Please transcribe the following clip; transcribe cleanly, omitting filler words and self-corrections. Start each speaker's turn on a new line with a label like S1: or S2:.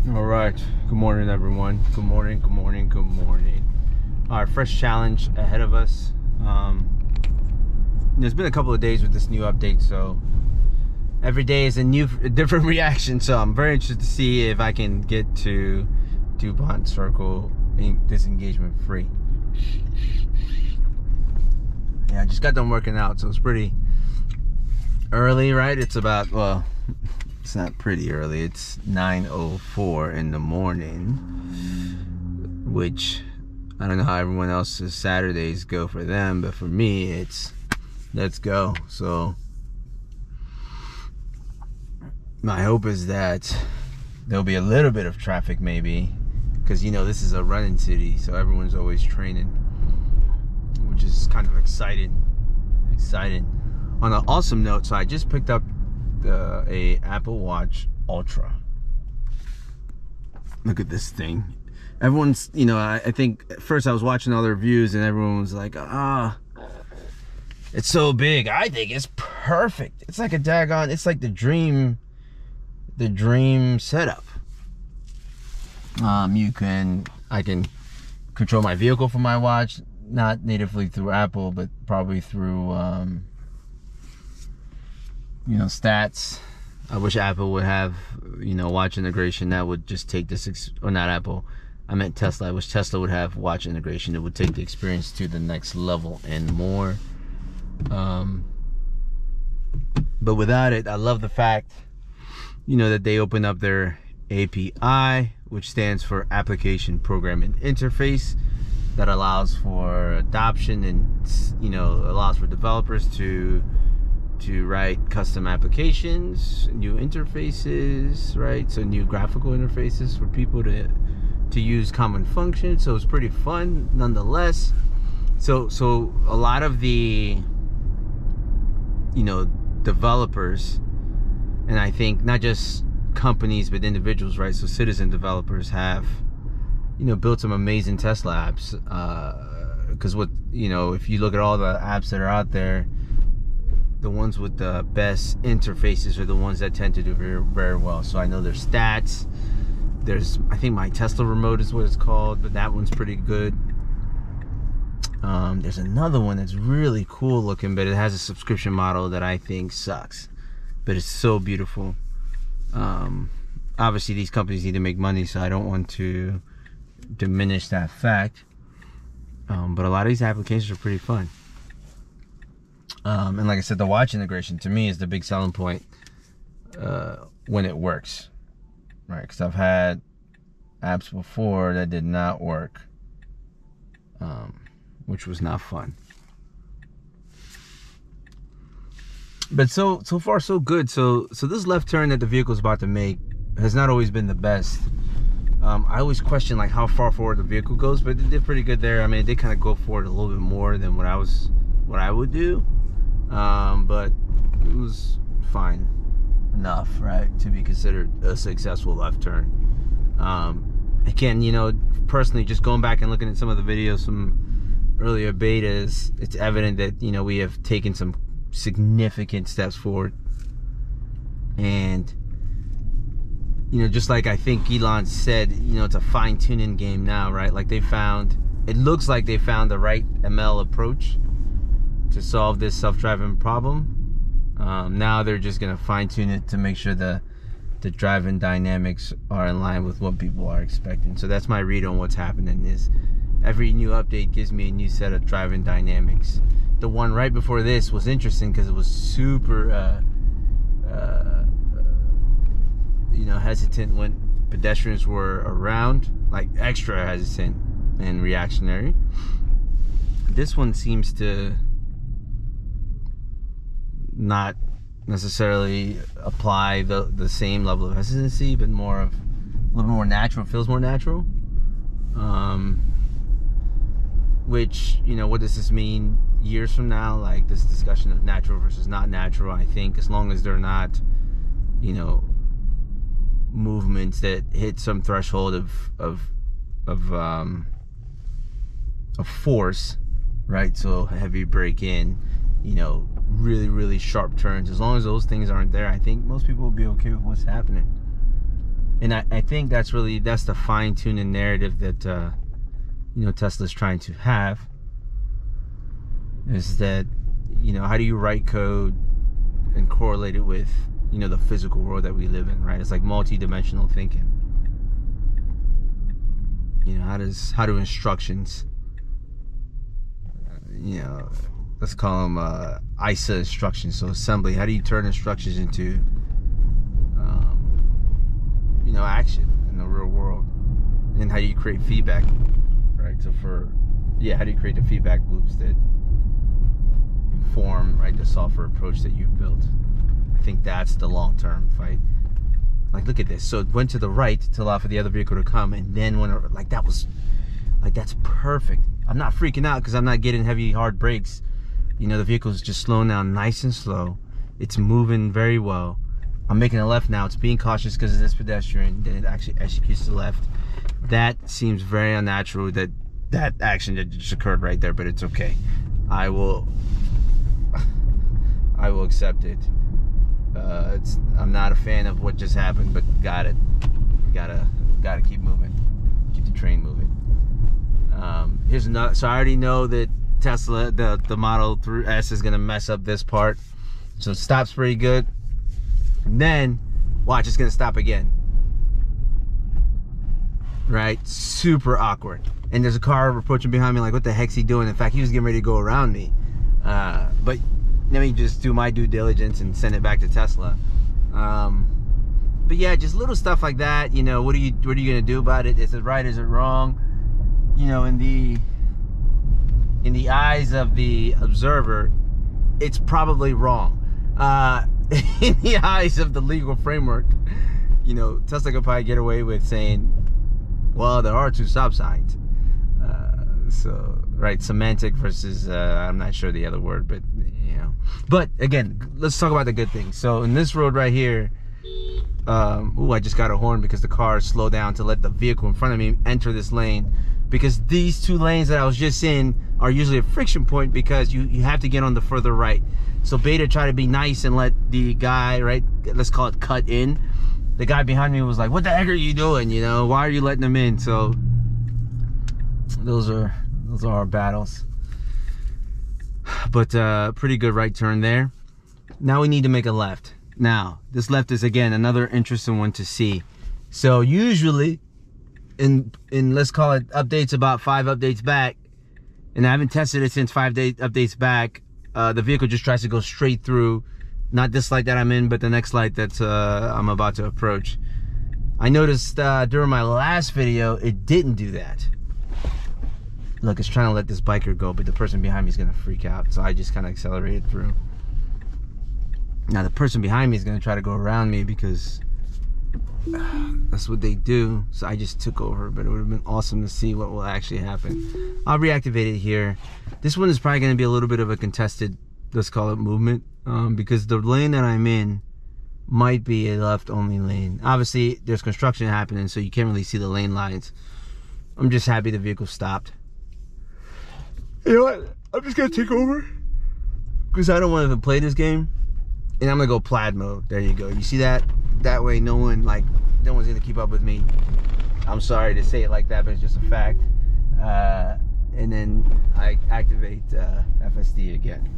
S1: All right, good morning everyone. Good morning, good morning, good morning. All right, fresh challenge ahead of us. There's been a couple of days with this new update, so every day is a different reaction. So I'm very interested to see if I can get to DuPont Circle disengagement free. Yeah, I just got done working out, so it's pretty early, right? It's about, well, it's not pretty early. It's 9:04 in the morning, which I don't know how everyone else's Saturdays go for them, but for me, it's let's go. So my hope is that there'll be a little bit of traffic, maybe, because this is a running city, so everyone's always training, which is kind of exciting. On an awesome note, so I just picked up a Apple Watch Ultra. Look at this thing. Everyone's, I think at first I was watching all the reviews and everyone was like, it's so big. I think it's perfect. It's like it's like the dream setup. I can control my vehicle from my watch, not natively through Apple, but probably through stats. I wish Apple would have watch integration that would just take this, or not Apple, I meant Tesla. I wish Tesla would have watch integration that would take the experience to the next level and more. But without it, I love the fact that they open up their API, which stands for Application Programming Interface, that allows for adoption and allows for developers to write custom applications, new interfaces, right? So new graphical interfaces for people to use common functions. So it's pretty fun nonetheless. So a lot of the developers, and I think not just companies but individuals, right? So citizen developers have built some amazing Tesla apps, because if you look at all the apps that are out there, the ones with the best interfaces are the ones that tend to do very, very well. So I know there's stats. There's, I think My Tesla Remote is what it's called, but that one's pretty good. There's another one that's really cool looking, but it has a subscription model that I think sucks. But it's so beautiful. Obviously, these companies need to make money, so I don't want to diminish that fact. But a lot of these applications are pretty fun. And like I said, the watch integration to me is the big selling point when it works, right? Because I've had apps before that did not work, which was not fun. But so far so good. So this left turn that the vehicle's about to make has not always been the best. I always question like how far forward the vehicle goes, but it did pretty good there. I mean, they kind of go forward a little bit more than what I would do. But it was fine enough, right, to be considered a successful left turn. Again, personally, just going back and looking at some of the videos from earlier betas, it's evident that we have taken some significant steps forward. And just like I think Elon said, it's a fine-tuning game now, right? Like it looks like they found the right ML approach to solve this self-driving problem. Now they're just gonna fine-tune it to make sure the driving dynamics are in line with what people are expecting. So that's my read on what's happening. Is every new update gives me a new set of driving dynamics. The one right before this was interesting because it was super hesitant when pedestrians were around, like extra hesitant and reactionary. This one seems to not necessarily apply the same level of hesitancy, but a little more natural. Feels more natural. Which, what does this mean years from now? Like this discussion of natural versus not natural, I think as long as they're not, movements that hit some threshold of force, right? So heavy break in, really, really sharp turns. As long as those things aren't there, I think most people will be okay with what's happening. And I think that's the fine-tuning narrative that you know, Tesla's trying to have, is that, you know, how do you write code and correlate it with, you know, the physical world that we live in, right? It's like multi-dimensional thinking. You know, how do instructions, you know, let's call them ISA instructions, so assembly, how do you turn instructions into you know, action in the real world? And how do you create feedback, right? So how do you create the feedback loops that inform, right, the software approach that you've built? I think that's the long-term fight. Like, look at this. So it went to the right to allow for the other vehicle to come, and then when that's perfect. I'm not freaking out because I'm not getting heavy, hard brakes. You know, the vehicle's just slowing down nice and slow. It's moving very well. I'm making a left now. It's being cautious because of this pedestrian. Then it actually executes the left. That seems very unnatural, that action that just occurred right there, but it's okay. I will accept it. I'm not a fan of what just happened, but gotta keep moving, keep the train moving. Here's another. So I already know that Tesla, the Model 3S is gonna mess up this part. So it stops pretty good, and then watch, it's gonna stop again. Right, super awkward. And there's a car approaching behind me, like, what the heck's he doing? In fact, he was getting ready to go around me. But let me just do my due diligence and send it back to Tesla. But yeah, just little stuff like that. You know, what are you gonna do about it? Is it right? Is it wrong? You know, in the eyes of the observer, it's probably wrong. In the eyes of the legal framework, you know, Tesla could probably get away with saying, well, there are 2 stop signs. So, right, semantic versus, I'm not sure the other word, but, you know. But, again, let's talk about the good things. So, in this road right here, I just got a horn because the car slowed down to let the vehicle in front of me enter this lane. Because these 2 lanes that I was just in are usually a friction point because you have to get on the further right. So, Beta tried to be nice and let the guy, right, let's call it cut in. The guy behind me was like, what the heck are you doing? You know, why are you letting them in? So those are our battles. But pretty good right turn there. Now we need to make a left. Now, this left is, again, another interesting one to see. So usually in let's call it updates about 5 updates back, and I haven't tested it since 5 updates back, the vehicle just tries to go straight through. Not this light that I'm in, but the next light that I'm about to approach. I noticed during my last video, it didn't do that. Look, it's trying to let this biker go, but the person behind me is going to freak out. So I just kind of accelerated through. Now the person behind me is going to try to go around me because that's what they do. So I just took over, but it would have been awesome to see what will actually happen. I'll reactivate it here. This one is probably going to be a little bit of a contested, let's call it, movement. Because the lane that I'm in might be a left-only lane. Obviously, there's construction happening, so you can't really see the lane lines. I'm just happy the vehicle stopped. You know what? I'm just gonna take over because I don't want to play this game, and I'm gonna go plaid mode. There you go. You see that? That way, no one's gonna keep up with me. I'm sorry to say it like that, but it's just a fact. And then I activate FSD again.